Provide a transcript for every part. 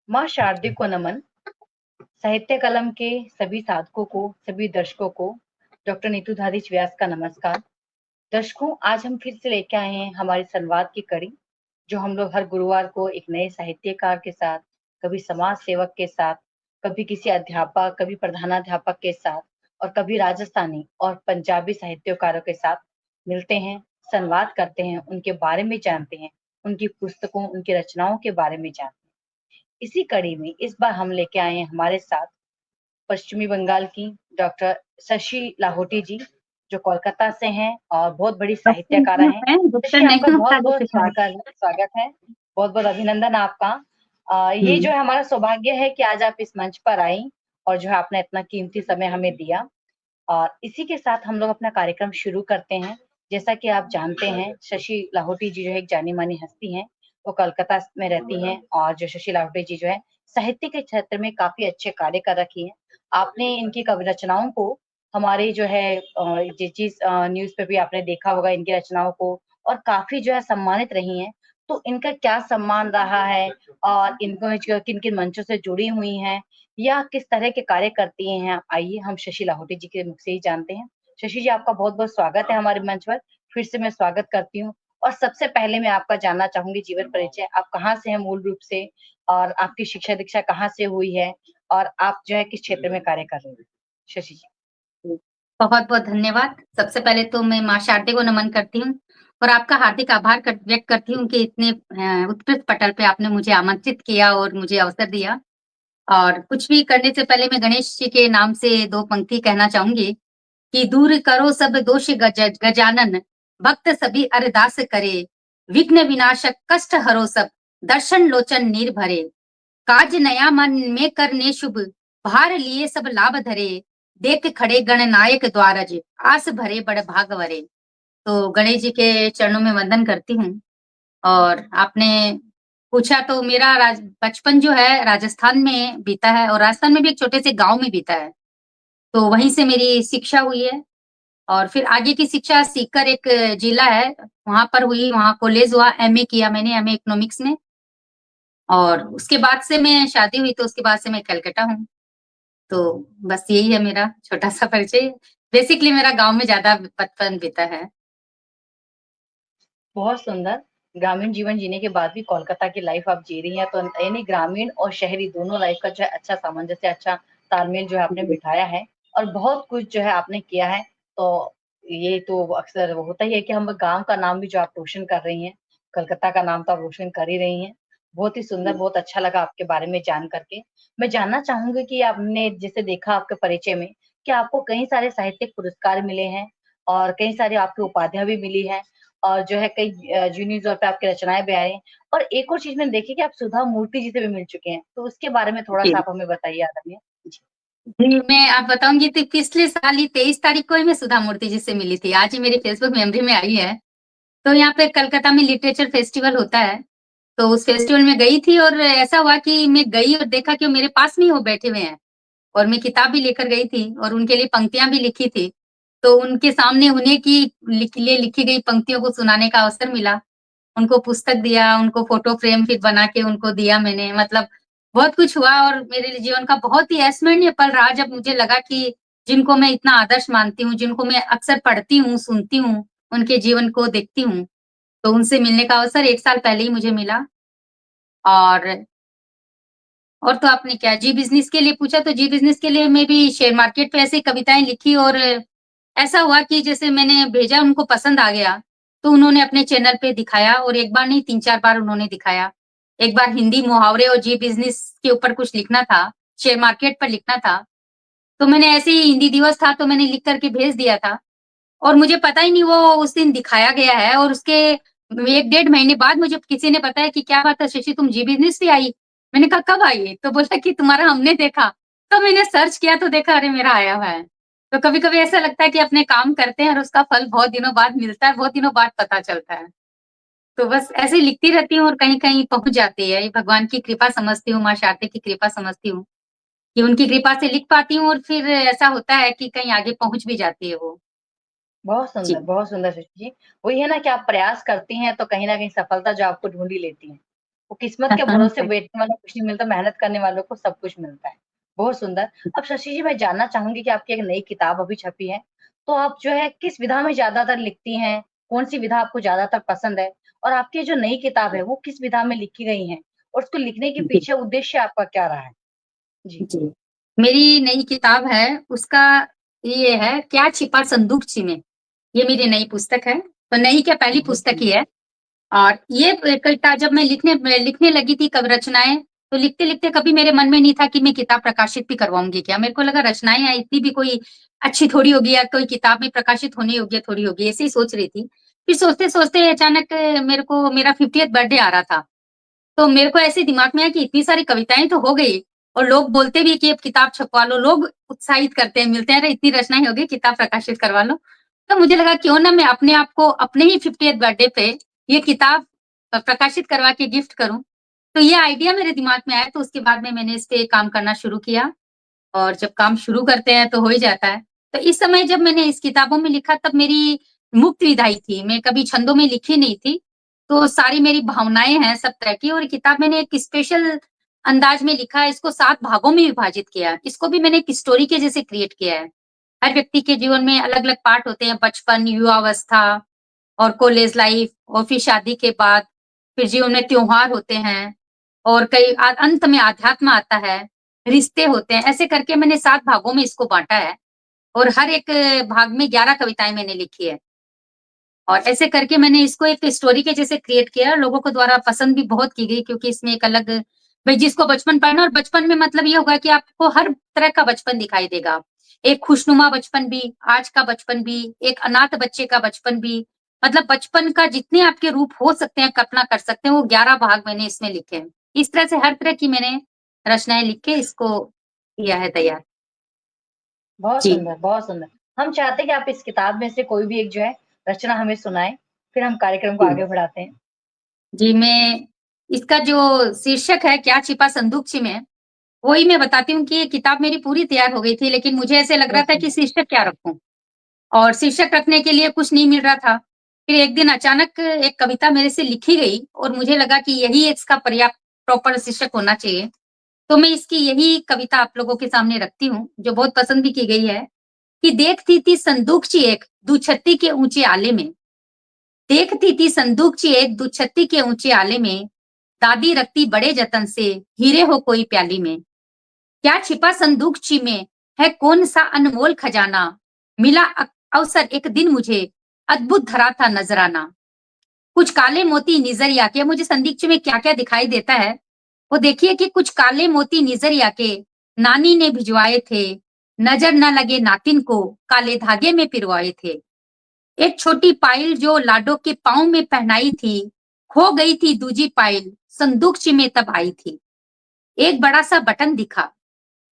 माँ शारदे को नमन। साहित्य कलम के सभी साधकों को, सभी दर्शकों को डॉक्टर नीतू धारीच व्यास का नमस्कार। दर्शकों, आज हम फिर से लेके आए हैं हमारी संवाद की कड़ी, जो हम लोग हर गुरुवार को एक नए साहित्यकार के साथ, कभी समाज सेवक के साथ, कभी किसी अध्यापक, कभी प्रधानाध्यापक के साथ और कभी राजस्थानी और पंजाबी साहित्यकारों के साथ मिलते हैं, संवाद करते हैं, उनके बारे में जानते हैं, उनकी पुस्तकों, उनकी रचनाओं के बारे में जानते हैं। इसी कड़ी में इस बार हम लेके आए हैं हमारे साथ पश्चिमी बंगाल की डॉक्टर शशि लाहोटी जी, जो कोलकाता से हैं और बहुत बड़ी डॉक्टर साहित्यकारा नहीं हूँ हैं। मैं, डॉक्टर शशि, नहीं आपका हूँ, बहुत-बहुत साहित्यकार। स्वागत है। बहुत-बहुत अभिनंदन आपका। ये जो हम्म। है हमारा सौभाग्य है कि आज आप इस मंच पर आई और जो है आपने इतना कीमती समय हमें दिया। और इसी के साथ हम लोग अपना कार्यक्रम शुरू करते हैं। जैसा कि आप जानते हैं, शशि लाहोटी जी जो है एक जानी-मानी हस्ती हैं। वो कोलकाता में रहती हैं और जो शशि लाहोटी जी जो है साहित्य के क्षेत्र में काफ़ी अच्छे कार्य कर रखी हैं। आपने इनकी कवि रचनाओं को हमारे जो है जिस न्यूज़ पे भी आपने देखा होगा इनकी रचनाओं को और काफ़ी जो है सम्मानित रही हैं। तो इनका क्या सम्मान रहा है और इनको जो किन-किन मंचों से जुड़ी हुई हैं या किस तरह के कार्य करती हैं? आइए हम शशि लाहोटी जी के मुख से ही जानते हैं। शशि जी, आपका बहुत-बहुत स्वागत है हमारे मंच पर। फिर से मैं स्वागत करती हूँ और सबसे पहले मैं आपका जानना चाहूँगी जीवन परिचय। आप कहाँ से हैं मूल रूप से और आपकी शिक्षा दीक्षा कहाँ से हुई है और आप जो है किस क्षेत्र में कार्य कर रहे हैं? शशि जी। बहुत-बहुत धन्यवाद। सबसे पहले तो मैं माँ शारदे को नमन करती हूँ और आपका हार्दिक आभार व्यक्त करती हूँ कि इतने उत्कृष्ट पटल पे आपने मुझे आमंत्रित किया और मुझे अवसर दिया। और कुछ भी करने से पहले मैं गणेश जी के नाम से 2 पंक्ति कहना चाहूँगी कि दूर करो सब दोष गजानन, भक्त सभी अरदास करे, विघ्न विनाशक कष्ट हरो सब, दर्शन लोचन नीर भरे। काज नया मन में करने शुभ, भार लिए सब लाभ धरे, देख खड़े गणनायक द्वारज, आस भरे बड़ भाग वरे। तो गणेश जी के चरणों में वंदन करती हूँ। और आपने पूछा तो मेरा बचपन जो है राजस्थान में बीता है और राजस्थान में भी एक छोटे से गांव में बीता है। तो वहीं से मेरी शिक्षा हुई है और फिर आगे की शिक्षा सीकर एक जिला है वहां पर हुई, वहां कॉलेज हुआ, एमए किया मैंने, एमए इकोनॉमिक्स में। और उसके बाद से मैं शादी हुई तो उसके बाद से मैं कलकत्ता हूँ। तो बस यही है मेरा छोटा सा परिचय। बेसिकली मेरा गांव में ज्यादा बचपन बीता है। बहुत सुंदर। ग्रामीण जीवन जीने के बाद भी कोलकाता की लाइफ आप जी रही हैं, तो यानी ग्रामीण और शहरी दोनों लाइफ का जो है अच्छा सामंजस्य, अच्छा तालमेल जो है आपने बिठाया है और बहुत कुछ जो है आपने किया है। तो ये तो अक्सर वो होता ही है कि हम गाँव का नाम भी जो आप रोशन कर रही हैं, कलकत्ता का नाम तो आप रोशन कर ही रही हैं। बहुत ही सुंदर, बहुत अच्छा लगा आपके बारे में जान करके। मैं जानना चाहूँगी कि आपने जैसे देखा आपके परिचय में कि आपको कई सारे साहित्यिक पुरस्कार मिले हैं और कई सारी आपकी उपाधियाँ भी मिली हैं। और जो है कई यूनिक तौर पे आपकी रचनाएँ भी आई हैं और एक और चीज़ मैंने देखी कि आप सुधा मूर्ति जी से भी मिल चुके हैं, तो उसके बारे में थोड़ा-सा जी। आप हमें बताइए आदरणीय? जी। जी, मैं आप बताऊंगी तो पिछले साल ही 23 तारीख को ही मैं सुधा मूर्ति जी से मिली थी। आज ही मेरी फेसबुक मेमोरी में आई है। तो यहाँ पे कलकत्ता में लिटरेचर फेस्टिवल होता है। तो उस फेस्टिवल में गई थी और ऐसा हुआ कि मैं गई और देखा कि वो मेरे पास में ही वो बैठे हुए हैं और मैं किताब भी लेकर गई थी और उनके लिए पंक्तियां भी लिखी थी। तो उनके सामने उन्हीं की लिए लिखी गई पंक्तियों को सुनाने का अवसर मिला। उनको पुस्तक दिया, उनको फोटो फ्रेम फिर बना के उनको दिया मैंने। मतलब बहुत कुछ हुआ और मेरे जीवन का बहुत ही अविस्मरणीय पल रहा जब मुझे लगा कि जिनको मैं इतना आदर्श मानती हूँ, जिनको मैं अक्सर पढ़ती हूँ, सुनती हूँ, उनके जीवन को देखती हूँ, तो उनसे मिलने का अवसर 1 साल पहले ही मुझे मिला। और और तो आपने क्या जी बिज़नेस के लिए पूछा, तो जी बिज़नेस के लिए मैं भी शेयर मार्केट पे ऐसे कविताएँ लिखी और ऐसा हुआ कि जैसे मैंने भेजा, उनको पसंद आ गया, तो उन्होंने अपने चैनल पे दिखाया और एक बार नहीं 3-4 बार उन्होंने दिखाया। एक बार हिंदी मुहावरे और जी बिज़नेस के ऊपर कुछ लिखना था, शेयर मार्केट पर लिखना था, तो मैंने ऐसे ही हिंदी दिवस था तो मैंने लिख कर के भेज दिया था और मुझे पता ही नहीं वो उस दिन दिखाया गया है और उसके 1 डेढ़ महीने बाद मुझे किसी ने बताया कि क्या बात है शशि, तुम जी बिज़नेस से आई? मैंने कहा कब आई? तो बोला कि तुम्हारा हमने देखा। तो मैंने सर्च किया तो देखा अरे मेरा आया हुआ है। तो कभी-कभी ऐसा लगता है कि अपने काम करते हैं और उसका फल बहुत दिनों बाद मिलता है, बहुत दिनों बाद पता चलता है। तो बस ऐसे ही लिखती रहती हूँ और कहीं-कहीं पहुँच जाती है। ये भगवान की कृपा समझती हूँ, माँ शारदे की कृपा समझती हूँ, कि उनकी कृपा से लिख पाती हूँ और फिर ऐसा होता है कि कहीं आगे पहुँच भी जाती है वो। जी। बहुत सुंदर शशि जी। वही है ना कि आप प्रयास करती हैं तो कहीं न कहीं सफलता जो आपको ढूँढ ही लेती है। वो किस्मत के भरोसे बैठने वालों को कुछ नहीं मिलता, मेहनत करने वालों को सब कुछ मिलता है। बहुत सुंदर। अब शशि जी मैं जानना चाहूँगी कि आपकी एक नई किताब अभी छपी है, तो आप जो है किस विधा में ज़्यादातर लिखती हैं? कौन-सी विधा आपको ज़्यादातर पसंद है? और आपकी जो नई किताब है वो किस विधा में लिखी गई है? और उसको लिखने के जी, पीछे उद्देश्य आपका क्या रहा है? जी। जी। मेरी नई किताब है, उसका ये है क्या छिपा संदूकची में, ये मेरी नई पुस्तक है। तो नई क्या पहली बहुत पुस्तक ही सुंदर। है। और ये कविता जब मैं लिखने लगी थी कब रचनाएँ, तो लिखते-लिखते कभी मेरे मन में नहीं था कि मैं किताब प्रकाशित भी करवाऊँगी क्या? मेरे को लगा रचनाएँ हैं इतनी भी कोई अच्छी थोड़ी होगी या कोई किताब में प्रकाशित होने योग्य थोड़ी होगी, ऐसे ही सोच रही थी। फिर सोचते-सोचते अचानक मेरे को मेरा 50th बर्थडे आ रहा था। तो मेरे को ऐसे दिमाग में आया कि इतनी सारी कविताएँ तो हो गई और लोग बोलते भी हैं कि अब किताब छपवा लो, लोग उत्साहित करते हैं, मिलते हैं, अरे इतनी रचनाएँ हो गई, किताब प्रकाशित करवा लो। तो मुझे लगा क्यों ना मैं अपने आप को अपने ही 50th बर्थडे पे ये किताब प्रकाशित करवा के गिफ्ट करूँ। तो ये आइडिया मेरे दिमाग में आया तो उसके बाद में मैंने इस पे काम करना शुरू किया और जब काम शुरू करते हैं तो हो ही जाता है। तो इस समय जब मैंने इस किताबों में लिखा तब मेरी मुक्त विधाई थी, मैं कभी छंदों में लिखी नहीं थी। तो सारी मेरी भावनाएँ हैं सब तरह की और किताब मैंने एक स्पेशल अंदाज में लिखा है, इसको 7 भागों में विभाजित किया है। इसको भी मैंने एक स्टोरी के जैसे क्रिएट किया है। हर व्यक्ति के जीवन में अलग-अलग पार्ट होते हैं, बचपन, युवावस्था और कॉलेज लाइफ और फिर शादी के बाद, फिर जीवन में त्योहार होते हैं और कई अंत में आध्यात्म आता है, रिश्ते होते हैं। ऐसे करके मैंने 7 भागों में इसको बाँटा है और हर एक भाग में 11 कविताएँ मैंने लिखी है। और ऐसे करके मैंने इसको एक स्टोरी के जैसे क्रिएट किया, लोगों को द्वारा पसंद भी बहुत की गई क्योंकि इसमें एक अलग भई जिसको बचपन पढ़ना और बचपन में मतलब ये होगा कि आपको हर तरह का बचपन दिखाई देगा। एक खुशनुमा बचपन भी, आज का बचपन भी, एक अनाथ बच्चे का बचपन भी, मतलब बचपन का जितने आपके रूप हो सकते हैं, कल्पना कर सकते हैं, वो 11 भाग मैंने इसमें लिखे हैं। इस तरह से हर तरह की मैंने रचनाएँ लिख के इसको किया है तैयार। बहुत जी। सुंदर, बहुत सुंदर। हम चाहते हैं कि आप इस किताब में से कोई भी एक जो है रचना हमें सुनाएँ, फिर हम कार्यक्रम को जी। आगे बढ़ाते हैं। जी, मैं इसका जो शीर्षक है क्या छिपा संदूकची में, वही मैं बताती हूँ कि ये किताब मेरी पूरी तैयार हो गई थी, लेकिन मुझे ऐसे लग रहा बहुत था कि सुंदर। शीर्षक क्या रखूँ? और शीर्षक रखने के लिए कुछ नहीं मिल रहा था। फिर एक दिन अचानक एक कविता मेरे से लिखी गई और मुझे लगा कि यही इसका पर्याप्त प्रॉपर शीर्षक होना चाहिए। तो मैं इसकी यही कविता आप लोगों के सामने रखती हूँ, जो बहुत पसंद भी की गई है, कि देखती थी संदूकची एक दुछत्ती के ऊँचे आले में, देखती थी संदूकची एक दुछत्ती के ऊँचे आले में, दादी रखती बड़े जतन से, हीरे हो कोई प्याली में। क्या छिपा संदूकची में है कौन सा अनमोल खजाना, मिला अवसर एक दिन मुझे, अद्भुत धरा था नजराना। कुछ काले मोती निजरिया के, मुझे संदीकची में क्या क्या दिखाई देता है वो देखिए कि कुछ काले मोती निजरिया के नानी ने भिजवाए थे, नजर न लगे नातिन को काले धागे में पिरवाए थे। एक छोटी पायल जो लाडो के पाँव में पहनाई थी, खो गई थी दूजी पायल संदूकची में तब आई थी। एक बड़ा सा बटन दिखा,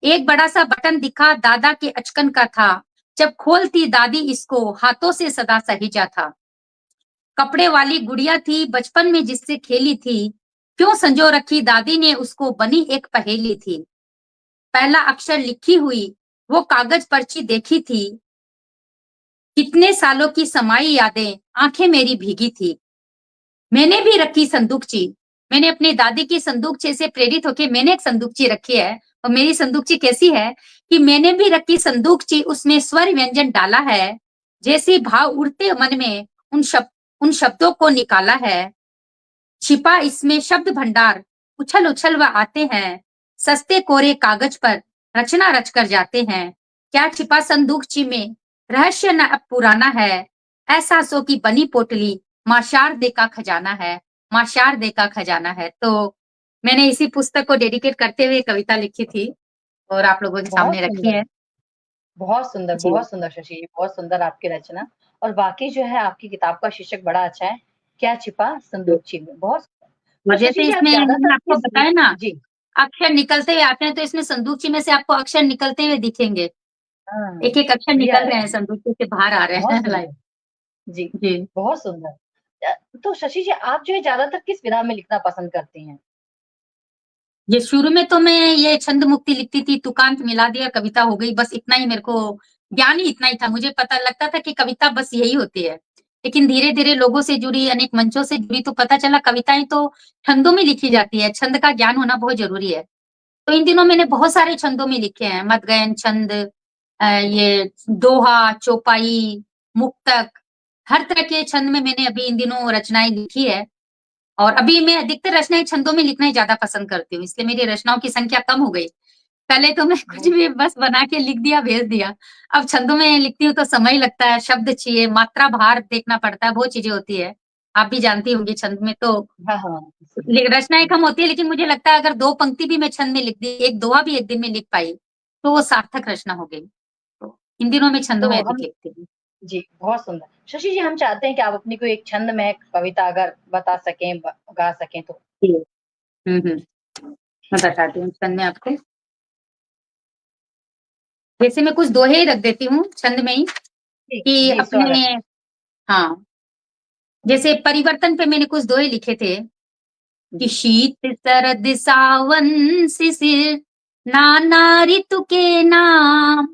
एक बड़ा सा बटन दिखा दादा के अचकन का था, जब खोलती दादी इसको हाथों से सदा सहेजा था। कपड़े वाली गुड़िया थी बचपन में जिससे खेली थी, क्यों संजो रखी दादी ने उसको बनी एक पहेली थी। पहला अक्षर लिखी हुई वो कागज पर्ची देखी थी, कितने सालों की समाई यादें आंखें मेरी भीगी थी। मैंने भी रखी संदूकची, मैंने अपनी दादी की संदूकची से प्रेरित होकर मैंने एक संदूकची रखी है और मेरी संदूकची कैसी है कि मैंने भी रखी संदूकची, उसमें स्वर व्यंजन डाला है, जैसे भाव उड़ते मन में उन शब्दों को निकाला है। छिपा इसमें शब्द भंडार उछल उछल वह आते हैं, सस्ते कोरे कागज पर रचना रच कर जाते हैं। क्या छिपा संदूकची में रहस्य न अब पुराना है, एहसासों की बनी पोटली माँ शारदे का खजाना है, माँ शारदे का खजाना है। तो मैंने इसी पुस्तक को डेडिकेट करते हुए कविता लिखी थी और आप लोगों के बहुत सामने रखी सुंदर, है। जी। बहुत सुंदर शशि जी, बहुत सुंदर आपकी रचना। और वाक़ई जो है आपकी किताब का शीर्षक बड़ा अच्छा है, क्या छिपा संदूकची में, बहुत सुंदर। तो और शशि जैसे जी आप इसमें मैंने ज़्यादातर आपको किस बताया ना, जी, अक्षर निकलते हुए आते हैं तो इसमें संदूकची में से आपको अक्षर निकलते हुए दिखेंगे। हाँ, एक-एक अक्षर बढ़िया निकल रहे हैं, संदूकची से बाहर आ रहे बहुत हैं लाइव। सुंदर। जी, जी। बहुत सुंदर। तो शशि जी आप जो है ज़्यादातर किस विधा में लिखना पसंद करती हैं? ये शुरू में तो मैं ये छंद मुक्ति लिखती थी, तुकांत मिला दिया, कविता हो गई, बस इतना ही मेरे को ज्ञान ही इतना ही था। मुझे पता लगता था कि कविता बस यही होती है। लेकिन धीरे-धीरे लोगों से जुड़ी, अनेक मंचों से जुड़ी तो पता चला कविताएँ तो छंदों में लिखी जाती है, छंद का ज्ञान होना बहुत ज़रूरी है। तो इन दिनों मैंने बहुत सारे छंदों में लिखे हैं, मदगयन छंद, ये दोहा, चौपाई, मुक्तक, हर तरह के छंद में मैंने अभी इन दिनों रचनाएँ लिखी है। और अभी मैं अधिकतर रचनाएँ छंदों में लिखना ही ज़्यादा पसंद करती हूँ, इसलिए मेरी रचनाओं की संख्या कम हो गई। पहले तो मैं कुछ बहुत भी बस बना के लिख दिया, भेज दिया। अब छंदों में लिखती हूँ तो समय लगता है, शब्द चाहिए, मात्रा, भार देखना पड़ता है, बहुत चीज़ें होती है। आप भी जानती होंगी छंद में तो हाँ, हाँ। रचनाएँ कम होती है, लेकिन मुझे लगता है अगर 2 पंक्ति भी मैं छंद में लिख दी, एक दोहा भी एक दिन में लिख पाई, तो वो सार्थक रचना हो गई। तो इन दिनों मैं छंदों में तो अधिक हम लिखती हूँ। जी, बहुत सुंदर। शशि जी, हम चाहते हैं कि आप अपनी कोई एक छंदमय कविता अगर बता सकें, गा सकें तो? जी। हुँ। मैं बताती हूँ छंद में आपको। जैसे मैं कुछ दोहे रख देती हूँ छंद में ही जी, कि जी, अपने स्वागत है। हाँ, जैसे परिवर्तन पे मैंने कुछ दोहे लिखे थे कि जी, शीत शरद सावन शिशिर नाना ऋतु के नाम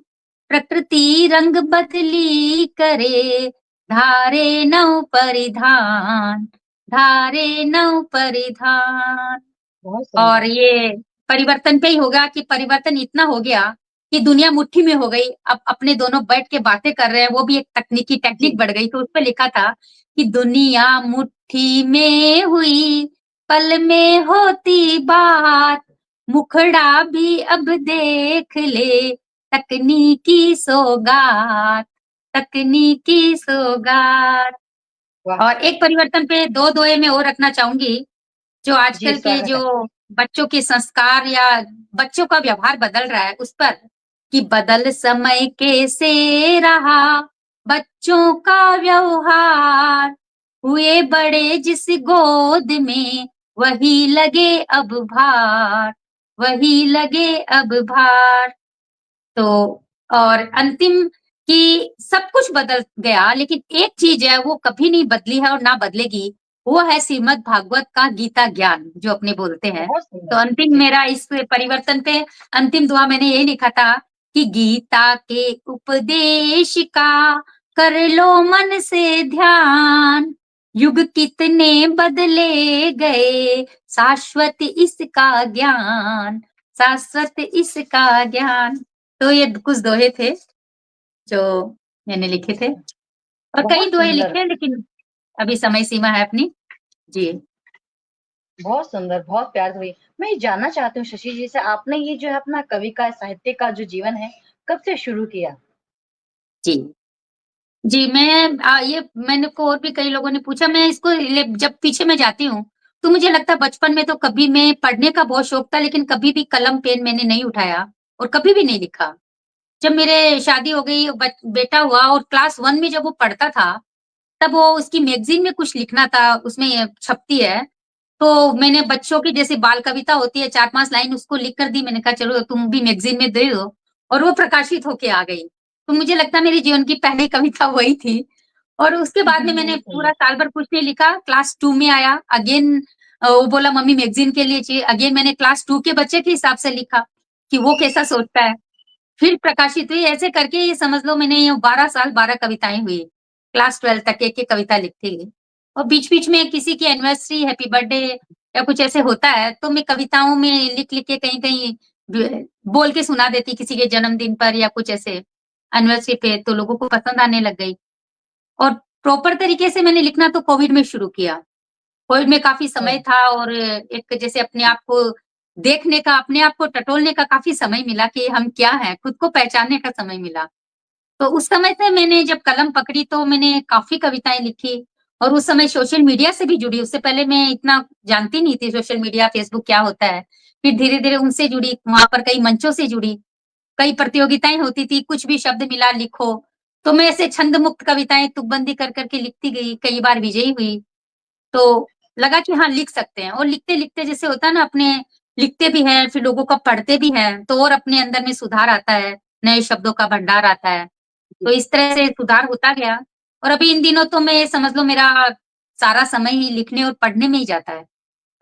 प्रकृति रंग बदली करे धारे नव परिधान धारे नव परिधान। बहुत और सुंदर। ये परिवर्तन पे ही होगा कि परिवर्तन इतना हो गया कि दुनिया मुट्ठी में हो गई। अब अपने दोनों बैठ के बातें कर रहे हैं, वो भी एक तकनीकी टेक्निक जी, बढ़ गई। तो उसपे लिखा था कि दुनिया मुट्ठी में हुई, पल में होती बात, मुखड़ा भी अब देख ले, तकनीकी सौगात, तकनीकी सौगात। वाह! और एक परिवर्तन पे 2 दोहे मैं और रखना चाहूँगी जो जी, आजकल के स्वागत जो है। बच्चों के संस्कार या बच्चों का व्यवहार बदल रहा है उस पर कि बदल समय कैसे रहा बच्चों का व्यवहार हुए बड़े जिस गोद में वही लगे अब भार वही लगे अब भार। तो और अंतिम कि सब कुछ बदल गया लेकिन एक चीज है वो कभी नहीं बदली है और ना बदलेगी, वो है श्रीमद् भागवत का गीता ज्ञान जो अपने बोलते हैं। बहुत तो सुंदर। अंतिम जी, मेरा इस परिवर्तन पे अंतिम दुआ मैंने यही लिखा था कि गीता के उपदेश का कर लो मन से ध्यान, युग कितने बदले गए शाश्वत इसका ज्ञान, शाश्वत इसका ज्ञान। तो ये कुछ दोहे थे जो मैंने लिखे थे और कई बहुत दोहे सुंदर, लिखे हैं लेकिन अभी समय सीमा है अपनी। जी। बहुत सुंदर, बहुत प्यारी हुई। मैं ये जानना चाहती हूँ शशि जी से, आपने ये जो है अपना कवि का, साहित्य का जो जीवन है, कब से शुरू किया? जी। जी, मैं ये मैंने को और भी कई लोगों ने पूछा मैं इसको जब पीछे मैं जाती हूँ, तो मुझे लगता है बचपन में तो कभी मैं पढ़ने का बहुत शौक था लेकिन कभी भी कलम पेन मैंने नहीं उठाया और कभी भी नहीं लिखा। जब मेरे शादी हो गई, बेटा हुआ और क्लास 1 में जब वो पढ़ता था, तब वो उसकी मैगज़ीन में कुछ लिखना था, उसमें छपती है, तो मैंने बच्चों की जैसे बाल कविता होती है 4-5 लाइन उसको लिख कर दी, मैंने कहा चलो तुम भी मैगज़ीन में दे दो और वो प्रकाशित होके आ गई। तो मुझे लगता है मेरे जीवन की पहली कविता वही थी और उसके बाद में मैंने बहुत पूरा सुंदर। साल भर कुछ नहीं लिखा, क्लास 2 में आया, अगेन वो बोला मम्मी मैगज़ीन के लिए चाहिए, अगेन मैंने क्लास 2 के बच्चे के हिसाब से लिखा, कि वो कैसा सोचता है। फिर प्रकाशित हुई, ऐसे करके ये समझ लो मैंने 12 साल 12 कविताएँ हुई। क्लास 12 तक एक-एक कविता लिखती गई। और बीच-बीच में किसी की एनिवर्सरी, हैप्पी बर्थडे या कुछ ऐसे होता है, तो मैं कविताओं में लिख-लिख के कहीं-कहीं ब बोल के सुना देती किसी के जन्मदिन पर या कुछ ऐसे एनिवर्सरी पे, तो लोगों को पसंद आने लग गई। और प्रॉपर तरीके से मैंने लिखना तो कोविड में शुरू किया। कोविड में काफ़ी समय ओह! था और एक जैसे अपने आप को देखने का, अपने आप को टटोलने का काफ़ी समय मिला कि हम क्या हैं, खुद को पहचानने का समय मिला। तो उस समय से मैंने जब कलम पकड़ी तो मैंने काफ़ी कविताएँ लिखी और उस समय सोशल मीडिया से भी जुड़ी, उससे पहले मैं इतना जानती नहीं थी सोशल मीडिया, फ़ेसबुक क्या होता है। फिर धीरे-धीरे उनसे जुड़ी, वहाँ पर कई मंचों से जुड़ी, कई प्रतियोगिताएँ होती थी, कुछ भी शब्द मिला लिखो। तो मैं ऐसे छंद मुक्त कविताएँ तुकबंदी कर के लिखती गई, कई बार विजयी हुई। तो लगा कि हाँ, लिख सकते हैं और लिखते-लिखते जैसे होता है ना अपने लिखते भी हैं, फिर लोगों का पढ़ते भी हैं, तो और अपने अंदर में सुधार आता है, नए शब्दों का भंडार आता है। जी, तो इस तरह से सुधार होता गया और अभी इन दिनों तो मैं समझ लो मेरा सारा समय ही लिखने और पढ़ने में ही जाता है।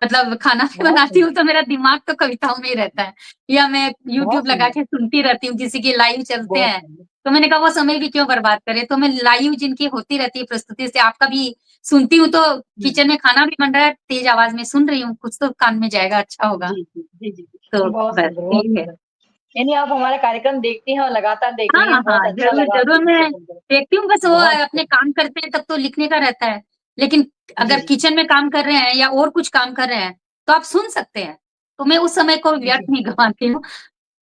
मतलब खाना भी बहुत बनाती हूँ सुंदर, तो मेरा दिमाग तो कविताओं में ही रहता है, या मैं बहुत यूट्यूब लगा सुंदर, के सुनती रहती हूँ, किसी के लाइव चलते बहुत हैं, सुंदर। तो मैंने कहा वो समय भी क्यों बर्बाद करें, तो मैं लाइव जिनकी होती रहती है प्रस्तुति से आपका भी सुनती हूँ, तो हुँ। किचन में खाना भी बन रहा है, तेज आवाज में सुन रही हूँ, कुछ तो कान में जाएगा, अच्छा होगा, जी, जी, जी, जी, तो जी। बहुत बस सुंदर, बहुत यही है। सुंदर। यानी आप हमारा कार्यक्रम देखती हैं और लगातार देख हाँ, रही हैं, बहुत हाँ, अच्छा ज़रूर, लगा ज़रूर आपसे मैं सुनकर। देखती हूँ, बस वो बहुत अपने खूब। काम करते हैं तब तो लिखने का रहता है। लेकिन जी, अगर जी, किचन में काम कर रहे हैं या और कुछ काम कर रहे हैं, तो आप सुन सकते हैं। तो मैं उस समय को व्यर्थ जी। नहीं गँवाती हूँ।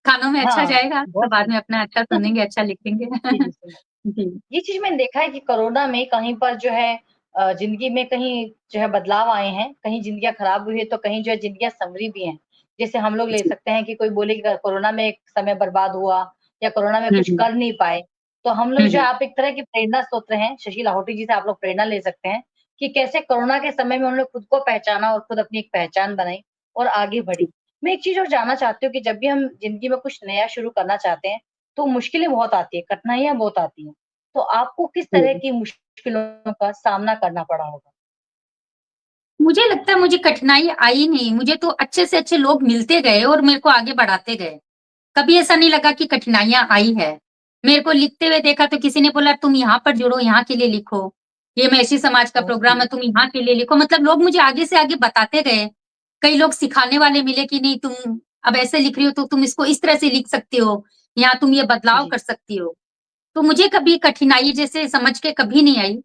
खानों में अच्छा हाँ, जाएगा, तो बहुत बाद में सुंदर। अपना अच्छा सुनेंगे, अच्छा लिखेंगे। जी, जी, सुंदर। जी, ये चीज़ मैंने देखा है कि कोरोना में कहीं पर जो है ज़िंदगी में कहीं जो है बदलाव आए हैं, कहीं ज़िंदगियाँ खराब हुई है, तो कहीं जो है ज़िंदगियाँ सँवरी भी हैं। जैसे हम लोग ले जी। सकते हैं कि कोई बोले कि कोरोना में एक समय बर्बाद हुआ या कोरोना में हुँ, कुछ हुँ। कर नहीं पाए। तो हम लोग हुँ, जो है हुँ। आप एक तरह की प्रेरणा स्रोत हैं, शशि लाहोटी जी से आप लोग प्रेरणा ले सकते हैं कि कैसे कोरोना के समय में उन्होंने खुद को पहचाना और खुद अपनी एक पहचान बनाई और आगे बढ़ी। जी। मैं एक चीज़ और जानना चाहती हूँ कि जब भी हम ज़िंदगी में कुछ नया शुरू करना चाहते हैं, तो मुश्किलें बहुत आती हैं, कठिनाइयाँ बहुत आती हैं। तो आपको किस तरह जी। की मुश्किलों का सामना करना पड़ा होगा? मुझे लगता है मुझे कठिनाई आई नहीं, मुझे तो अच्छे से अच्छे लोग मिलते गए और मेरे को आगे बढ़ाते गए। कभी ऐसा नहीं लगा कि कठिनाइयाँ आई है। मेरे को लिखते हुए देखा तो किसी ने बोला तुम यहाँ पर जुड़ो, यहाँ के लिए लिखो। ये मैसी समाज का बहुत प्रोग्राम है, सुंदर। तुम यहाँ के लिए लिखो। मतलब लोग मुझे आगे से आगे बताते गए। कई लोग सिखाने वाले मिले कि नहीं तुम अब ऐसे लिख रही हो तो तुम इसको इस तरह से लिख सकती हो, यहाँ तुम ये बदलाव जी, कर सकती हो। तो मुझे कभी कठिनाई जैसे समझ के कभी नहीं आई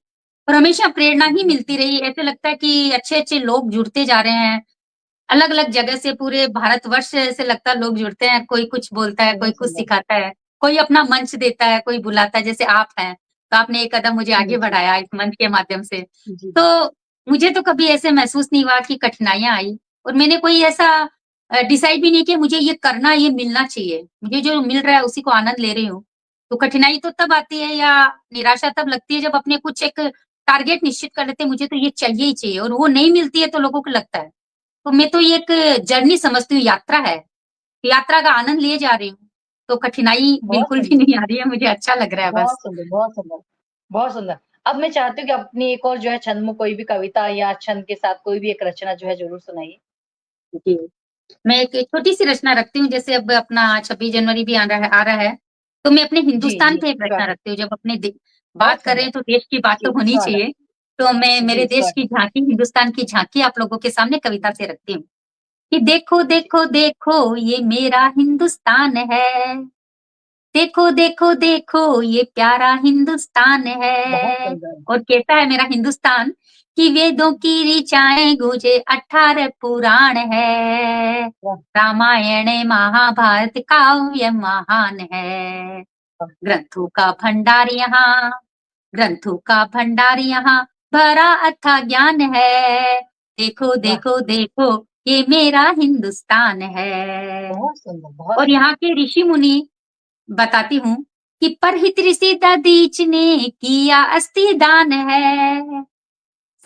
और हमेशा प्रेरणा ही बहुत मिलती रही। ऐसे लगता है कि अच्छे-अच्छे लोग जुड़ते जा रहे हैं। अलग-अलग जगह से पूरे भारतवर्ष से ऐसे लगता है लोग जुड़ते हैं, कोई कुछ बोलता है, कोई बहुत कुछ सुंदर। सिखाता है, कोई अपना मंच देता है, कोई बुलाता है, जैसे आप हैं, तो आपने एक कदम मुझे जी, आगे जी। बढ़ाया इस मंच के माध्यम से। जी, जी। तो मुझे तो कभी ऐसे महसूस नहीं हुआ कि कठिनाइयाँ आई और मैंने कोई ऐसा डिसाइड भी नहीं किया मुझे ये करना, ये मिलना चाहिए। मुझे जो मिल रहा है उसी को आनंद ले रही हूँ। तो कठिनाई तो तब आती है या निराशा तब लगती है जब अपने कुछ एक टारगेट निश्चित कर लेते हैं, मुझे तो ये चाहिए ही चाहिए और वो नहीं मिलती है तो लोगों को लगता है। तो मैं तो ये एक जर्नी समझती हूँ, यात्रा है। यात्रा का आनंद लिए जा रही हूँ, तो कठिनाई बहुत बिल्कुल भी सुंदर, नहीं आ रही है, मुझे अच्छा लग रहा है बस। बहुत सुंदर, बहुत सुंदर, बहुत सुंदर। अब मैं चाहती हूँ कि अपनी एक और जो है छंद में कोई भी कविता या छंद के साथ कोई भी एक रचना जो है ज़रूर सुनाइए। जी, मैं एक छोटी-सी रचना रखती हूँ, जैसे अब अपना 26 जनवरी भी आ रहा है, तो मैं अपने जी, हिंदुस्तान जी। पे एक रचना स्वागत। रखती हूँ। जब अपने दे बहुत बात कर रहे सुंदर। हैं तो देश की बात तो जी, होनी स्वागत। चाहिए, तो मैं मेरे जी, देश की स्वागत। झाँकी, हिंदुस्तान की झाँकी आप लोगों के सामने कविता से रखती हूँ, कि देखो, जी, देखो, देखो ये मेरा हिंदुस्तान है। देखो, देखो, देखो ये प्यारा हिंदुस्तान बहुत है। सुंदर। और कैसा है मेरा हिंदुस्तान कि वेदों की ऋचाएँ गूँजे 18 पुराण है। वाह! रामायण महाभारत काव्य महान है। वाह! ग्रंथों का भंडार यहाँ भरा अथाह ज्ञान है। देखो, वाह! देखो, देखो ये मेरा हिंदुस्तान है। बहुत सुंदर, बहुत और सुंदर। यहाँ के ऋषि मुनि बताती हूँ कि परहित ऋषि दधीच ने किया अस्थि दान है।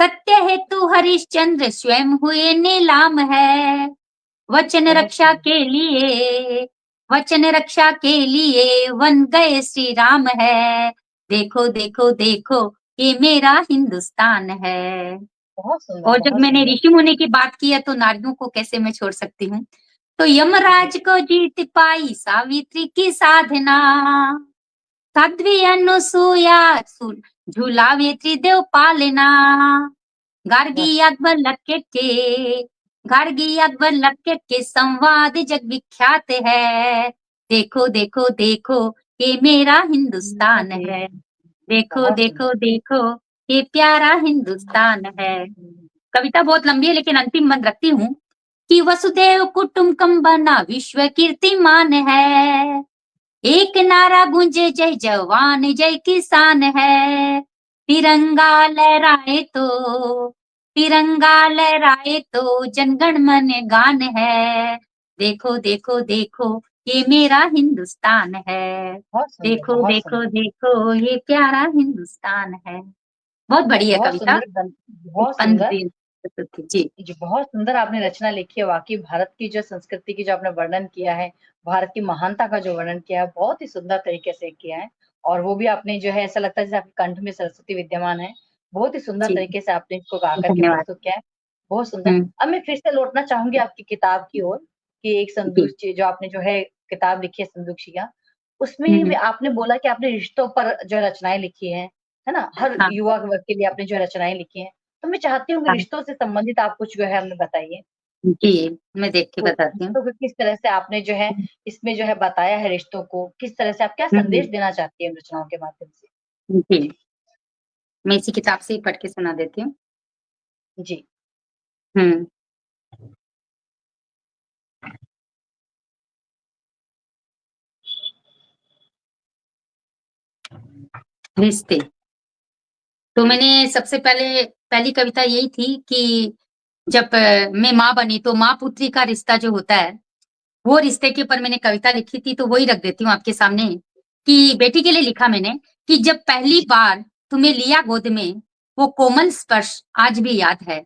सत्य हेतु हरिश्चंद्र स्वयं हुए नीलाम है। वचन बहुत रक्षा सुंदर। के लिए वचन रक्षा के लिए वन गए श्री राम है। देखो, देखो, देखो ये मेरा हिंदुस्तान है। बहुत सुंदर, और जब बहुत मैंने सुंदर। ऋषि मुनि की बात की है तो नारियों को कैसे मैं छोड़ सकती हूँ। तो जी, यमराज को जीत पाई सावित्री की साधना। साध्वी अनुसुया झूलावे त्रिदेव पालना। वाह! गार्गी अकबर लक्के के गार्गी अकबर लक्के के संवाद जग विख्यात है। देखो, देखो, देखो ये मेरा हिंदुस्तान जी, है। देखो, बहुत सुंदर। देखो, देखो ये प्यारा हिंदुस्तान है। कविता बहुत लंबी है लेकिन अंतिम बंद रखती हूँ कि वसुधैव कुटुंबकम बना विश्व कीर्तिमान है। एक नारा गूंजे जय जवान जय किसान है। तिरंगा लहराए तो तिरंगा लहराए तो जनगण मन गान है। देखो, देखो, देखो ये मेरा हिंदुस्तान है। बहुत सुंदर, देखो, बहुत देखो, सुंदर। देखो ये प्यारा हिंदुस्तान है। बहुत बड़ी है बहुत कविता। सुंदर गन एक बहुत पंद्य सुंदर। थी। जी, जी, बहुत सुंदर आपने रचना लिखी है, वाक़ई भारत की जो संस्कृति की जो आपने वर्णन किया है, भारत की महानता का जो वर्णन किया है, बहुत ही सुंदर तरीके से किया है और वो भी आपने जो है ऐसा लगता है जैसे आपके कंठ में सरस्वती विद्यमान है। बहुत ही सुंदर जी, तरीके से आपने इसको गा कर के धन्यवाद। प्रस्तुत किया है। बहुत सुंदर। हुँ, अब मैं फिर से लौटना चाहूँगी आपकी किताब की ओर कि एक जी। संदूक जो आपने जो है किताब लिखी है संदूकशिया, हुँ, उसमें भी हुँ। आपने बोला कि आपने रिश्तों पर जो रचनाएँ लिखी हैं, है ना? हर हाँ, युवा वर्ग के लिए आपने जो रचनाएँ लिखी हैं। तो मैं चाहती हूँ कि हाँ। रिश्तों से संबंधित आप कुछ जो है हमें बताइए। जी, मैं देख के तो बताती हूँ। रिश्तों को किस तरह से आपने जो है इसमें जो है बताया है रिश्तों को, किस तरह से आप क्या हुँ, संदेश हुँ। देना चाहती हैं इन रचनाओं के माध्यम से? जी, मैं इसी किताब से ही पढ़ के सुना देती हूँ। जी। हुँ, रिश्ते। तो मैंने सबसे पहले पहली कविता यही थी कि जब मैं माँ बनी तो माँ-पुत्री का रिश्ता जो होता है, वो रिश्ते के ऊपर मैंने कविता लिखी थी, तो वही रख देती हूँ आपके सामने कि बेटी के लिए लिखा मैंने कि जब पहली जी, बार तुम्हें लिया गोद में, वो कोमल स्पर्श आज भी याद है।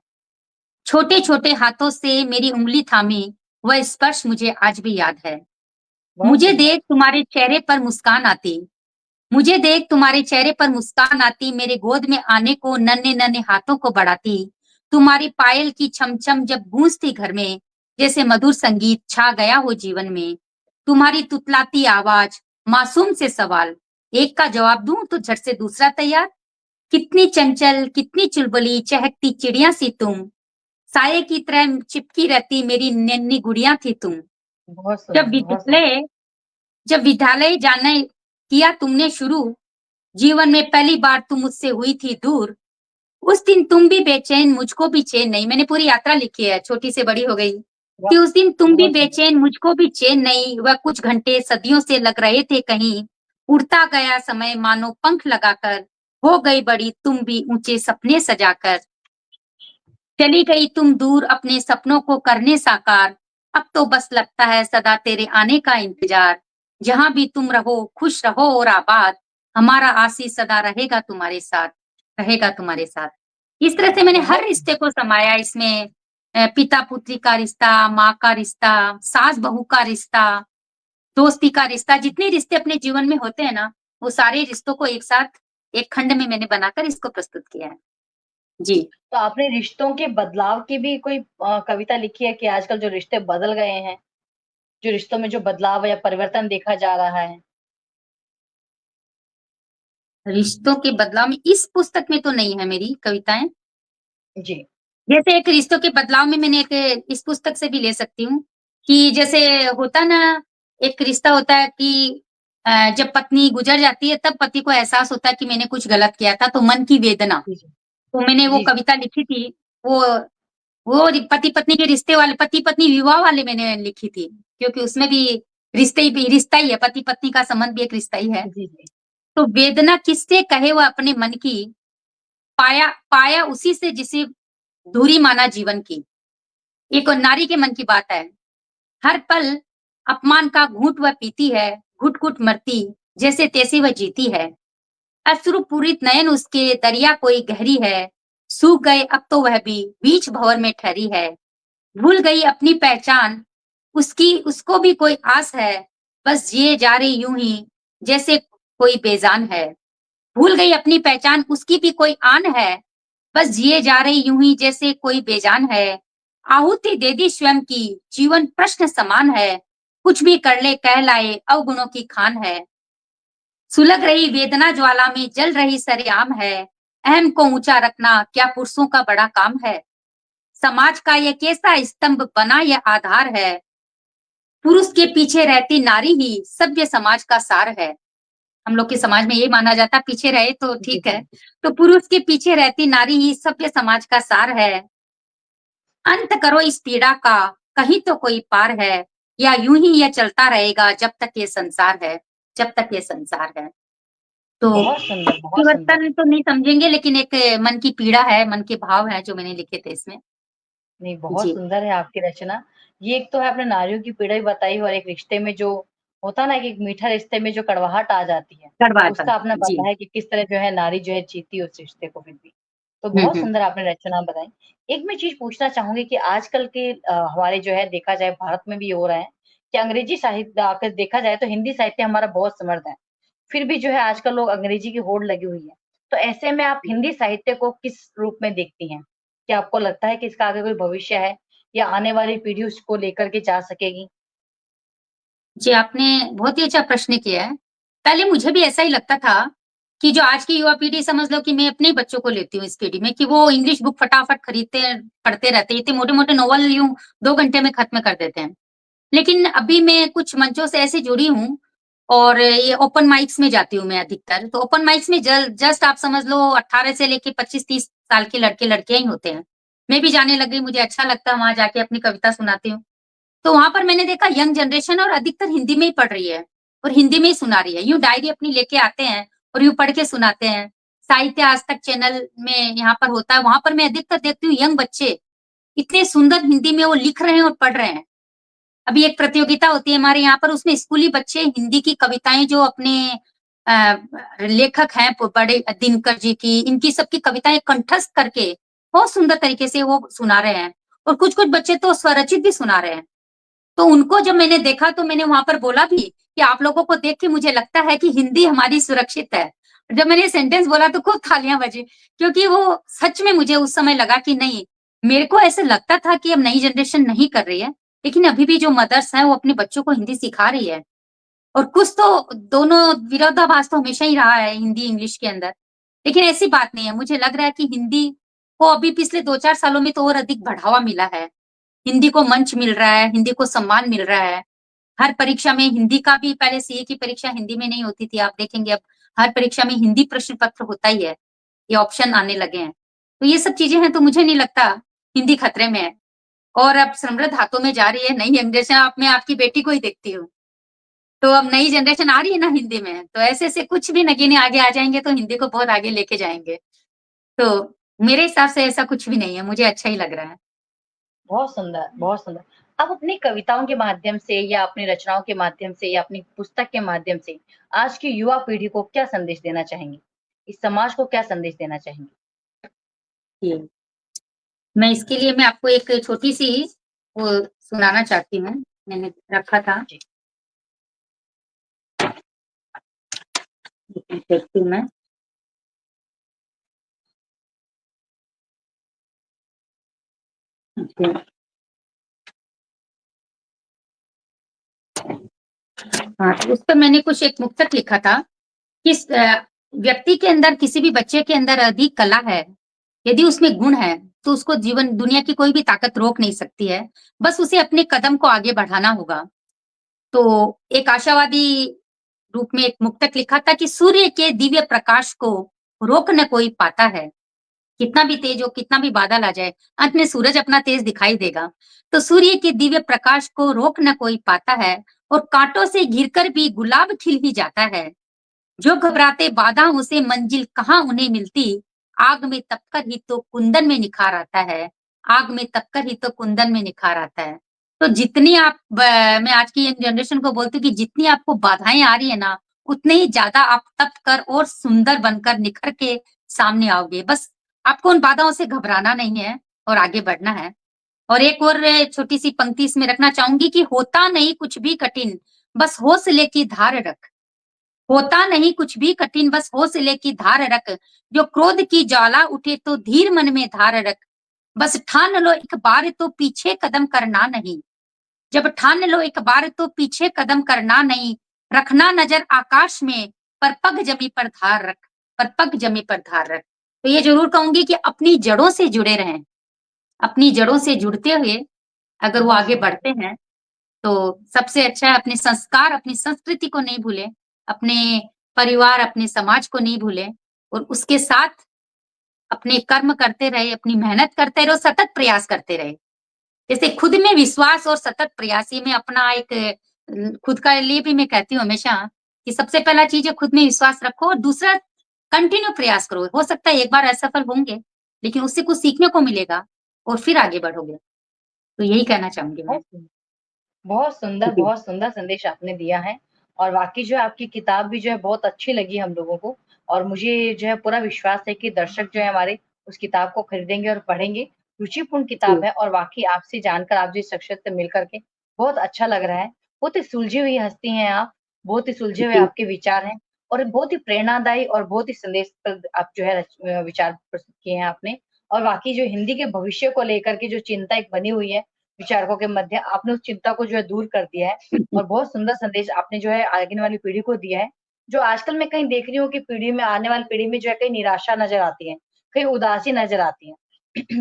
छोटे-छोटे हाथों से मेरी उँगली थामी, वह स्पर्श मुझे आज भी याद है। बहुत मुझे सुंदर। देख तुम्हारे चेहरे पर मुस्कान आती मुझे देख तुम्हारे चेहरे पर मुस्कान आती, मेरे गोद में आने को नन्हे-नन्हे हाथों को बढ़ाती। तुम्हारी पायल की छम-छम जब गूंजती घर में, जैसे मधुर संगीत छा गया हो जीवन में। तुम्हारी तुतलाती आवाज, मासूम से सवाल, एक का जवाब दूं तो झट से दूसरा तैयार। कितनी चंचल, कितनी चुलबुली, चहकती चिड़िया सी तुम। साये की तरह चिपकी रहती मेरी नन्ही गुड़िया थी तुम। बहुत जब सुंदर, बहुत सुंदर। विद्यालय जब विद्यालय जाना किया तुमने शुरू, जीवन में पहली बार तुम मुझसे हुई थी दूर, उस दिन तुम भी बेचैन मुझको भी चैन नहीं मैंने पूरी यात्रा लिखी है, छोटी से बड़ी हो गई, वाह! कि उस दिन तुम भी बहुत सुंदर। बेचैन मुझको भी चैन नहीं, वह कुछ घंटे सदियों से लग रहे थे कहीं, उड़ता गया समय मानो पंख लगाकर, हो गई बड़ी तुम भी ऊंचे सपने सजाकर, चली गई तुम दूर अपने सपनों को करने साकार, अब तो बस लगता है सदा तेरे आने का इंतजार, जहां भी तुम रहो खुश रहो और आबाद, हमारा आशीष सदा रहेगा तुम्हारे साथ। इस तरह से मैंने हर बहुत रिश्ते को समाया इसमें, पिता पुत्री का रिश्ता, माँ का रिश्ता, सास बहू का रिश्ता, दोस्ती का रिश्ता, जितने रिश्ते अपने जीवन में होते हैं ना, वो सारे रिश्तों को एक साथ एक खंड में मैंने बनाकर इसको प्रस्तुत किया है। जी। तो आपने रिश्तों के बदलाव की भी कोई कविता लिखी है कि आजकल जो रिश्ते बदल गए हैं, जो रिश्तों में जो बदलाव या परिवर्तन देखा जा रहा है? रिश्तों के बदलाव में इस पुस्तक में तो नहीं है मेरी कविताएँ। जी, जैसे एक रिश्तों के बदलाव में मैंने एक इस पुस्तक से भी ले सकती हूँ, कि जैसे होता ना, एक रिश्ता होता है कि जब पत्नी गुज़र जाती है तब पति को एहसास होता है कि मैंने कुछ गलत किया था, तो मन की वेदना। जी, जी। तो मैंने वो जी, जी। कविता लिखी थी, वो वो पति-पत्नी के रिश्ते वाले पति-पत्नी विवाह वाले मैंने लिखी थी, क्योंकि उसमें भी रिश्ता ही है, पति-पत्नी का संबंध भी एक रिश्ता ही है। जी, जी। तो वेदना किससे कहे वह अपने मन की, पाया पाया उसी से जिसे दूरी माना जीवन की। एक और नारी के मन की बात है। हर पल अपमान का घूंट वह पीती है, घुट-घुट मरती, जैसे-तैसे वह जीती है। अश्रुपूरित नयन उसके दरिया कोई गहरी है, सूख गए अब तो वह भी बीच भंवर में ठहरी है। भूल गई अपनी पहचान, उसकी उसको भी कोई आस है, बस जिए जा रही यूँ ही, जैसे कोई बेजान है। भूल गई अपनी पहचान, उसकी भी कोई आन है, बस जिए जा रही यूं ही जैसे कोई बेजान है। आहुति दे दी स्वयं की, जीवन प्रश्न समान है, कुछ भी कर ले कहलाए अवगुणों की खान है। सुलग रही वेदना ज्वाला में जल रही सरेआम है, अहम को ऊंचा रखना क्या पुरुषों का बड़ा काम है। समाज का ये कैसा स्तंभ बना यह आधार है, पुरुष के पीछे रहती नारी ही सभ्य समाज का सार है। हम लोग के समाज में ये माना जाता है पीछे रहे तो जी, ठीक है। जी। तो पुरुष के पीछे रहती नारी ही सभ्य समाज का सार है। अंत करो इस पीड़ा का, कहीं तो कोई पार है, या यूं ही यह चलता रहेगा जब तक ये संसार है, जब तक ये संसार है। तो बहुत सुंदर, बहुत सुंदर। परिवर्तन तो नहीं समझेंगे, लेकिन एक मन की पीड़ा है, मन के भाव है जो मैंने लिखे थे इसमें। नहीं, बहुत जी, सुंदर है आपकी रचना। ये एक तो है आपने नारियों की पीड़ा भी बताई और एक रिश्ते में जो होता है ना कि एक मीठा रिश्ते में जो कड़वाहट आ जाती है, गढ़वाता। उसका आपने जी। बताया कि किस तरह जो है नारी जो है जीती उस रिश्ते को फिर भी। तो हुँ, बहुत हुँ। सुंदर आपने रचना बताई। एक मैं चीज़ पूछना चाहूँगी कि आजकल के हमारे जो है देखा जाए भारत में भी हो रहा है कि अंग्रेजी साहित्य अगर देखा जाए तो हिंदी साहित्य हमारा बहुत समृद्ध है। फिर भी जो है आजकल लोग अंग्रेजी की होड़ लगी हुई है। तो ऐसे में आप हिंदी साहित्य को किस रूप में देखती हैं? क्या आपको लगता है कि इसका आगे कोई भविष्य है या आने वाली पीढ़ी उसको लेकर के जा सकेगी? जी, आपने बहुत ही अच्छा प्रश्न किया है। पहले मुझे भी ऐसा ही लगता था कि जो आज की युवा पीढ़ी समझ लो कि मैं अपने ही बच्चों को लेती हूँ इस पीढ़ी में कि वो इंग्लिश बुक फटाफट खरीदते पढ़ते रहते हैं, इतने मोटे-मोटे नॉवल यूँ 2 घंटे में खत्म कर देते हैं। लेकिन अभी मैं कुछ मंचों से ऐसे जुड़ी हूँ और ये ओपन माइक्स में जाती हूँ मैं अधिकतर। तो ओपन माइक्स में जस्ट आप समझ लो 18 से लेके 25-30 साल के लड़के-लड़कियाँ ही होते हैं। मैं भी जाने लग गई, मुझे अच्छा लगता है वहाँ जाके अपनी कविता सुनाती हूँ। तो वहाँ पर मैंने देखा यंग जनरेशन और अधिकतर हिंदी में ही पढ़ रही है और हिंदी में ही सुना रही है। यूँ डायरी अपनी लेके आते हैं और यूँ पढ़ के सुनाते हैं। साहित्य आज तक चैनल में यहाँ पर होता है, वहाँ पर मैं अधिकतर देखती हूँ यंग बच्चे इतने सुंदर हिंदी में वो लिख रहे हैं और पढ़ रहे हैं। अभी एक प्रतियोगिता होती है हमारे यहाँ पर, उसमें स्कूली बच्चे हिंदी की कविताएँ जो अपने लेखक हैं बड़े दिनकर जी की, इनकी सबकी कविताएँ कंठस्थ करके बहुत सुंदर तरीके से वो सुना रहे हैं और कुछ-कुछ बच्चे तो स्वरचित भी सुना रहे हैं। तो उनको जब मैंने देखा तो मैंने वहाँ पर बोला भी कि आप लोगों को देख के मुझे लगता है कि हिंदी हमारी सुरक्षित है। जब मैंने ये सेंटेंस बोला तो खूब तालियाँ बजी क्योंकि वो सच में मुझे उस समय लगा कि नहीं, मेरे को ऐसे लगता था कि अब नई जनरेशन नहीं कर रही है, लेकिन अभी भी जो मदर्स हैं वो अपने बच्चों को हिंदी सिखा रही है। और कुछ तो दोनों विरोधाभास तो हमेशा ही रहा है हिंदी इंग्लिश के अंदर। लेकिन ऐसी बात नहीं है, मुझे लग रहा है कि हिंदी को अभी पिछले 2-4 सालों में तो और अधिक बढ़ावा मिला है। हिंदी को मंच मिल रहा है, हिंदी को सम्मान मिल रहा है। हर परीक्षा में हिंदी का भी पहले सीए की परीक्षा हिंदी में नहीं होती थी, आप देखेंगे अब हर परीक्षा में हिंदी प्रश्न पत्र होता ही है, ये ऑप्शन आने लगे हैं। तो ये सब चीज़ें हैं तो मुझे नहीं लगता हिंदी खतरे में है और अब समृद्ध हाथों में जा रही है नई जनरेशन आप मैं आपकी बेटी को ही देखती हूँ। तो अब नई जनरेशन आ रही है ना हिंदी में, तो ऐसे-ऐसे कुछ भी नगीने आगे आ जाएँगे तो हिंदी को बहुत आगे लेके जाएँगे। तो मेरे हिसाब से ऐसा कुछ भी नहीं है, मुझे अच्छा ही लग रहा है। बहुत सुंदर, बहुत सुंदर। आप अपनी कविताओं के माध्यम से या अपनी रचनाओं के माध्यम से या अपनी पुस्तक के माध्यम से आज की युवा पीढ़ी को क्या संदेश देना चाहेंगी? इस समाज को क्या संदेश देना चाहेंगी? जी। मैं इसके लिए मैं आपको एक छोटी-सी वो सुनाना चाहती हूँ, मैंने रखा था। जी। देखती हूँ मैं। जी। हाँ, तो उस पर मैंने कुछ एक मुक्तक लिखा था कि व्यक्ति के अंदर किसी भी बच्चे के अंदर अधिक कला है, यदि उसमें गुण है, तो उसको जीवन दुनिया की कोई भी ताकत रोक नहीं सकती है, बस उसे अपने कदम को आगे बढ़ाना होगा। तो एक आशावादी रूप में एक मुक्तक लिखा था कि सूर्य के दिव्य प्रकाश को रोक न कोई पाता है। कितना भी तेज हो, कितना भी बादल आ जाए, अंत में सूरज अपना तेज दिखाई देगा। तो सूर्य के दिव्य प्रकाश को रोक न कोई पाता है और कांटों से घिरकर भी गुलाब खिल ही जाता है। जो घबराते बाधा उसे मंजिल कहाँ उन्हें मिलती, आग में तपकर ही तो कुंदन में निखार आता है, आग में तपकर ही तो कुंदन में निखार आता है। तो जितनी आप मैं आज की यंग जनरेशन को बोलती हूँ कि जितनी आपको बाधाएँ आ रही है ना, उतने ही ज़्यादा आप तप कर और सुंदर बनकर निखर के सामने आओगे। बस आपको उन बाधाओं से घबराना नहीं है और आगे बढ़ना है। और एक और छोटी-सी पंक्ति इसमें रखना चाहूँगी कि होता नहीं कुछ भी कठिन, बस हौसले की धार रख। होता नहीं कुछ भी कठिन बस हौसले की धार रख, जो क्रोध की ज्वाला उठे तो धीर मन में धार रख, बस ठान लो एक बार तो पीछे कदम करना नहीं, जब ठान लो एक बार तो पीछे कदम करना नहीं, रखना नजर आकाश में पर पग जमी पर धार रख, पर पग जमी पर धार रख। तो ये जरूर कहूंगी कि अपनी जड़ों से जुड़े रहें, अपनी जड़ों से जुड़ते हुए अगर वो बहुत आगे सुंदर। बढ़ते हैं तो सबसे अच्छा है अपने संस्कार, अपनी संस्कृति को नहीं भूलें, अपने परिवार, अपने समाज को नहीं भूलें और उसके साथ अपने कर्म करते रहे, अपनी मेहनत करते रहे और सतत प्रयास करते रहे। जैसे खुद में विश्वास और सतत प्रयास ये मैं अपना एक खुद का लिए भी मैं कहती हूँ हमेशा कि सबसे पहला चीज़ है खुद में विश्वास रखो और दूसरा कंटिन्यू प्रयास करो। हो सकता है एक बार असफल होंगे, लेकिन उससे कुछ सीखने को मिलेगा और फिर आगे बढ़ोगे। तो यही कहना चाहूँगी मैं। बहुत सुंदर। जी, बहुत सुंदर संदेश आपने दिया है और वाक़ई जो है आपकी किताब भी जो है बहुत अच्छी लगी हम लोगों को और मुझे जो है पूरा विश्वास है कि दर्शक जो है हमारे उस किताब को खरीदेंगे और पढ़ेंगे। रुचिपूर्ण किताब जी, है और वाक़ई आपसे जानकर, आप जिस शख्सियत से मिल कर के बहुत अच्छा लग रहा है। बहुत ही सुलझी हुई हस्ती हैं आप, बहुत ही सुलझे हुए जी, आपके विचार हैं और बहुत ही प्रेरणादायी और बहुत ही संदेशप्रद आप जो है विचार प्रस्तुत किए हैं आपने और वाक़ई जो हिंदी के भविष्य को लेकर के जो चिंता एक बनी हुई है विचारकों के मध्य, आपने उस चिंता को जो है दूर कर दिया है और बहुत सुंदर संदेश आपने जो है आगे वाली पीढ़ी को दिया है। जो आजकल मैं कहीं देख रही हूँ कि पीढ़ी में आने वाली पीढ़ी में जो है कहीं निराशा नज़र आती है, कहीं उदासी नज़र आती है।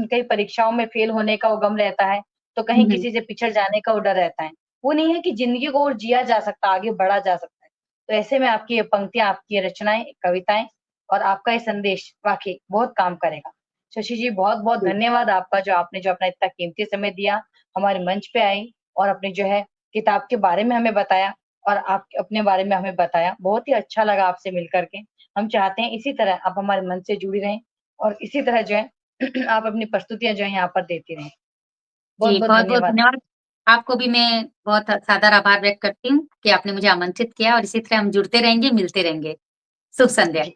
कहीं परीक्षाओं में फेल होने का वो गम रहता है, तो कहीं हुँ, किसी से पिछड़ जाने का वो डर रहता है। वो नहीं है कि ज़िंदगी को और जिया जा सकता, आगे बढ़ा जा सकता है। तो ऐसे में आपकी ये पंक्तियाँ, आपकी ये रचनाएँ, कविताएँ और आपका ये संदेश वाक़ई बहुत काम करेगा। शशि जी बहुत-बहुत जी, धन्यवाद आपका जो आपने जो अपना इतना कीमती समय दिया, हमारे मंच पे आई और अपने जो है किताब के बारे में हमें बताया और आप अपने बारे में हमें बताया। बहुत ही अच्छा लगा आपसे मिल कर के। हम चाहते हैं इसी तरह आप हमारे मंच से जुड़ी रहें और इसी तरह जो है आप अपनी प्रस्तुतियाँ जो है यहाँ पर देती रहें। जी, बहुत-बहुत बहुत-बहुत धन्यवाद। धन्यवाद। आपको भी मैं बहुत सादर आभार व्यक्त करती हूँ कि आपने मुझे आमंत्रित किया और इसी तरह हम जुड़ते रहेंगे, मिलते रहेंगे। शुभ संध्या। जी।